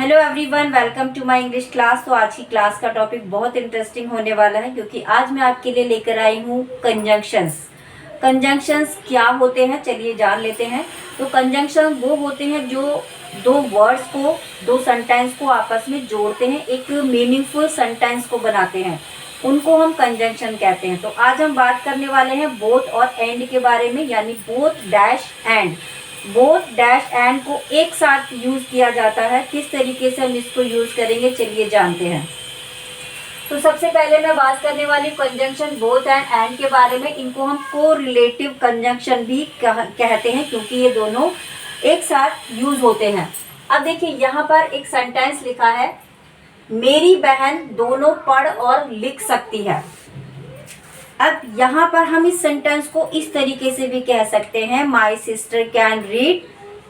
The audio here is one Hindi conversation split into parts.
Hello everyone, welcome to my English class. तो आज की क्लास का टॉपिक बहुत इंटरेस्टिंग होने वाला है क्योंकि आज मैं आपके लिए लेकर आई हूँ कंजंक्शंस। कंजंक्शंस क्या होते हैं चलिए जान लेते हैं। तो कंजंक्शन वो होते हैं जो दो वर्ड्स को, दो सेंटेंस को आपस में जोड़ते हैं, एक मीनिंगफुल सेंटेंस को बनाते हैं, उनको हम कंजंक्शन कहते हैं। तो आज हम बात करने वाले हैं बोथ और एंड के बारे में, यानी both dash and. Both dash and को एक साथ यूज किया जाता है, किस तरीके से हम इसको यूज करेंगे चलिए जानते हैं। तो सबसे पहले मैं बात करने वाली कंजंक्शन बोथ एंड के बारे में। इनको हम कोरिलेटिव कंजंक्शन भी कहते हैं क्योंकि ये दोनों एक साथ यूज होते हैं। अब देखिए यहाँ पर एक सेंटेंस लिखा है, मेरी बहन दोनों पढ़ और लिख सकती है। अब यहाँ पर हम इस सेंटेंस को इस तरीके से भी कह सकते हैं, माई सिस्टर कैन रीड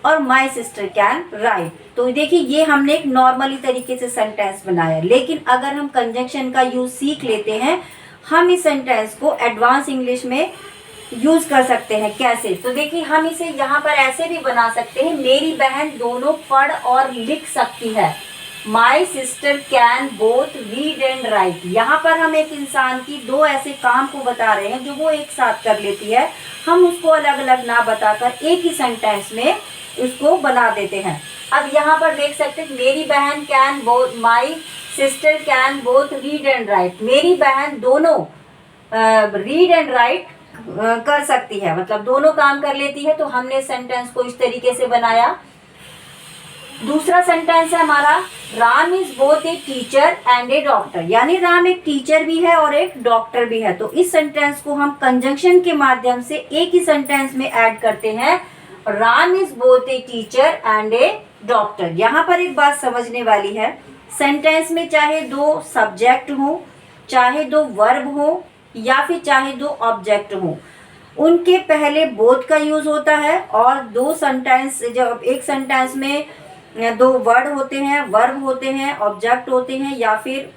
और माई सिस्टर कैन राइट। तो देखिए ये हमने एक नॉर्मली तरीके से सेंटेंस बनाया, लेकिन अगर हम कंजंक्शन का यूज सीख लेते हैं, हम इस सेंटेंस को एडवांस इंग्लिश में यूज कर सकते हैं। कैसे? तो देखिए हम इसे यहाँ पर ऐसे भी बना सकते हैं, मेरी बहन दोनों पढ़ और लिख सकती है। My sister can both read and right. यहाँ पर हम एक इंसान की दो ऐसे काम को बता रहे हैं जो वो एक साथ कर लेती है, हम उसको अलग अलग ना बताकर एक ही सेंटेंस में उसको बना देते हैं। अब यहाँ पर देख सकते हैं, मेरी बहन can both, my sister can both read and right. मेरी बहन दोनों रीड एंड राइट कर सकती है, मतलब दोनों काम कर लेती है। तो हमने सेंटेंस को इस तरीके से बनाया। दूसरा सेंटेंस है हमारा, Ram is both a teacher and A doctor, यानी राम एक टीचर भी है और एक डॉक्टर भी है। तो इस सेंटेंस को हम कंजंक्शन के माध्यम से एक ही सेंटेंस में ऐड करते हैं, Ram is both a teacher and A doctor. यहाँ पर एक बात समझने वाली है, सेंटेंस में चाहे दो सब्जेक्ट हो, चाहे दो वर्ब हो, या फिर चाहे दो ऑब्जेक्ट हो, उनके पहले बोथ का यूज होता है। और दो सेंटेंस, जब एक सेंटेंस में दो वर्ड होते हैं, वर्ब होते हैं, ऑब्जेक्ट होते हैं या फिर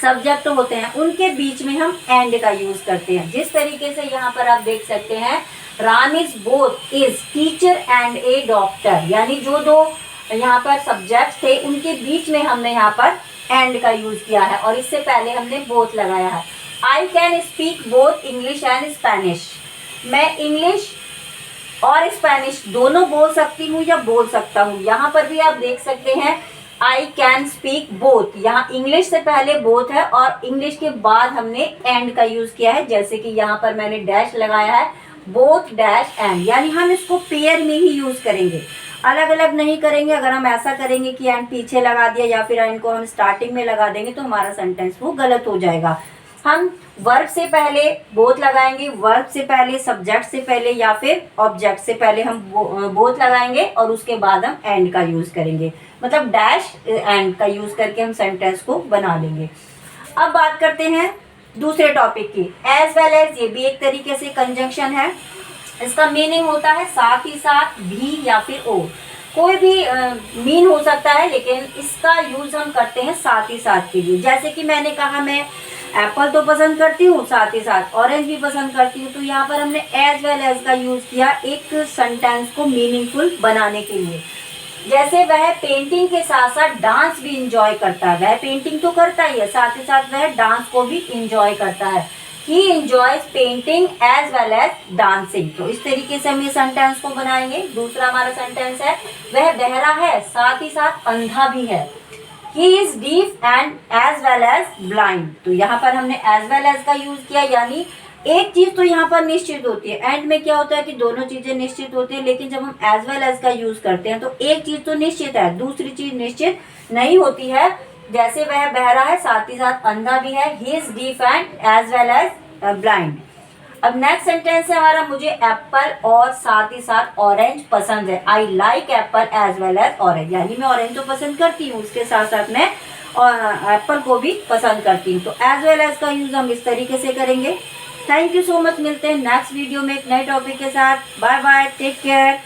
सब्जेक्ट होते हैं, उनके बीच में हम एंड का यूज करते हैं। जिस तरीके से यहाँ पर आप देख सकते हैं, Ram is both is teacher and A doctor, यानी जो दो यहाँ पर सब्जेक्ट थे उनके बीच में हमने यहाँ पर एंड का यूज किया है और इससे पहले हमने बोथ लगाया है। I can speak both English and Spanish. मैं इंग्लिश और स्पेनिश दोनों बोल सकती हूँ या बोल सकता हूँ। यहाँ पर भी आप देख सकते हैं, आई कैन स्पीक बोथ, यहाँ इंग्लिश से पहले बोथ है और इंग्लिश के बाद हमने एंड का यूज किया है। जैसे कि यहाँ पर मैंने डैश लगाया है, बोथ डैश एंड, यानी हम इसको पेयर में ही यूज करेंगे, अलग अलग नहीं करेंगे। अगर हम ऐसा करेंगे कि एंड पीछे लगा दिया या फिर एंड को हम स्टार्टिंग में लगा देंगे तो हमारा सेंटेंस वो गलत हो जाएगा। हम वर्ब से पहले बोथ लगाएंगे, वर्ब से पहले, सब्जेक्ट से पहले या फिर ऑब्जेक्ट से पहले हम बोथ लगाएंगे और उसके बाद हम एंड का यूज करेंगे, मतलब डैश एंड का यूज करके हम सेंटेंस को बना लेंगे। अब बात करते हैं दूसरे टॉपिक की, एज वेल एज। ये भी एक तरीके से कंजंक्शन है। इसका मीनिंग होता है साथ ही साथ, भी या फिर और, कोई भी मीन हो सकता है, लेकिन इसका यूज हम करते हैं साथ ही साथ के लिए। जैसे कि मैंने कहा, मैं एप्पल तो पसंद करती हूँ, साथ ही साथ ऑरेंज भी पसंद करती हूँ। तो यहाँ पर हमने एज वेल एज का यूज किया एक सेंटेंस को मीनिंगफुल बनाने के लिए। जैसे वह पेंटिंग के साथ साथ डांस भी इंजॉय करता है, वह पेंटिंग तो करता ही है, साथ ही साथ वह डांस को भी इंजॉय करता है। He enjoys painting as well as dancing. तो इस तरीके से हम ये सेंटेंस को बनाएंगे। दूसरा हमारा सेंटेंस है, वह बहरा है साथ ही साथ अंधा भी है। He is deaf and as well as blind। तो यहाँ पर हमने as well as का यूज किया, यानी एक चीज तो यहाँ पर निश्चित होती है। एंड में क्या होता है कि दोनों चीजें निश्चित होती है, लेकिन जब हम as well as का यूज करते हैं तो एक चीज तो निश्चित है, दूसरी चीज निश्चित नहीं होती है। जैसे वह बहरा है साथ ही साथ अंधा भी है, he is deaf and as well as blind। अब नेक्स्ट सेंटेंस है हमारा, मुझे एप्पल और साथ ही साथ ऑरेंज पसंद है। I like apple as well as orange, यानी मैं ऑरेंज तो पसंद करती हूँ, उसके साथ साथ मैं एप्पल को भी पसंद करती हूँ। तो एज वेल एज का यूज हम इस तरीके से करेंगे। Thank you so much. मिलते हैं नेक्स्ट वीडियो में एक नए टॉपिक के साथ। Bye bye, take care.